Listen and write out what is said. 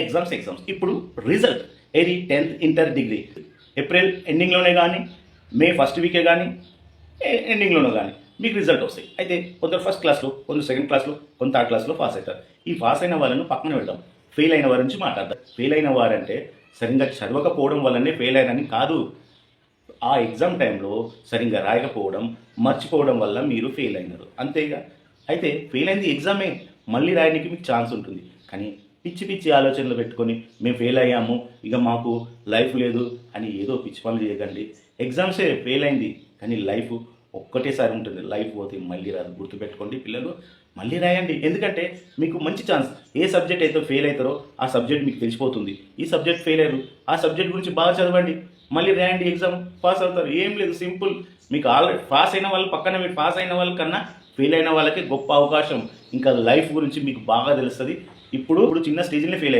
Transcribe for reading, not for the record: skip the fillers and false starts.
Exams ఇప్పుడు result ఏది 10th inter degree April ఎండింగ్లోనే కానీ మే ఫస్ట్ వీకే కానీ ఎండింగ్లోనే కానీ మీకు రిజల్ట్ వస్తాయి. అయితే కొందరు ఫస్ట్ క్లాస్లో, కొందరు సెకండ్ క్లాస్లో, కొంత థర్డ్ క్లాస్లో పాస్ అవుతారు. ఈ పాస్ అయిన వాళ్ళను పక్కన పెడదాం, ఫెయిల్ అయిన వారి నుంచి మాట్లాడదాం. ఫెయిల్ అయిన వారంటే సరిగ్గా చదవకపోవడం వల్లనే ఫెయిల్ అయినని కాదు, ఆ ఎగ్జామ్ టైంలో సరిగ్గా రాయకపోవడం, మర్చిపోవడం వల్ల మీరు ఫెయిల్ అయినారు, అంతేగా. అయితే ఫెయిల్ అయింది ఎగ్జామే, మళ్ళీ రాయడానికి మీకు ఛాన్స్ ఉంటుంది. కానీ పిచ్చి పిచ్చి ఆలోచనలు పెట్టుకొని మేము ఫెయిల్ అయ్యాము, ఇక మాకు లైఫ్ లేదు అని ఏదో పిచ్చి పనులు చేయకండి. ఎగ్జామ్సే ఫెయిల్ అయింది, కానీ లైఫ్ ఒక్కటేసారి ఉంటుంది. లైఫ్ పోతే మళ్ళీ రాదు, గుర్తుపెట్టుకోండి పిల్లలు. మళ్ళీ రాయండి, ఎందుకంటే మీకు మంచి ఛాన్స్. ఏ సబ్జెక్ట్ అయితే ఫెయిల్ అవుతారో ఆ సబ్జెక్ట్ మీకు తెలిసిపోతుంది. ఈ సబ్జెక్ట్ ఫెయిల్ అయ్యారు, ఆ సబ్జెక్ట్ గురించి బాగా చదవండి, మళ్ళీ రాయండి, ఎగ్జామ్ పాస్ అవుతారు. ఏం లేదు, సింపుల్. మీకు ఆల్రెడీ పాస్ అయిన వాళ్ళు పక్కన, మీరు పాస్ అయిన వాళ్ళకన్నా ఫెయిల్ అయిన వాళ్ళకి గొప్ప అవకాశం. ఇంకా లైఫ్ గురించి మీకు బాగా తెలుస్తుంది. ఇప్పుడు చిన్న స్టేజ్లో ఫెయిల్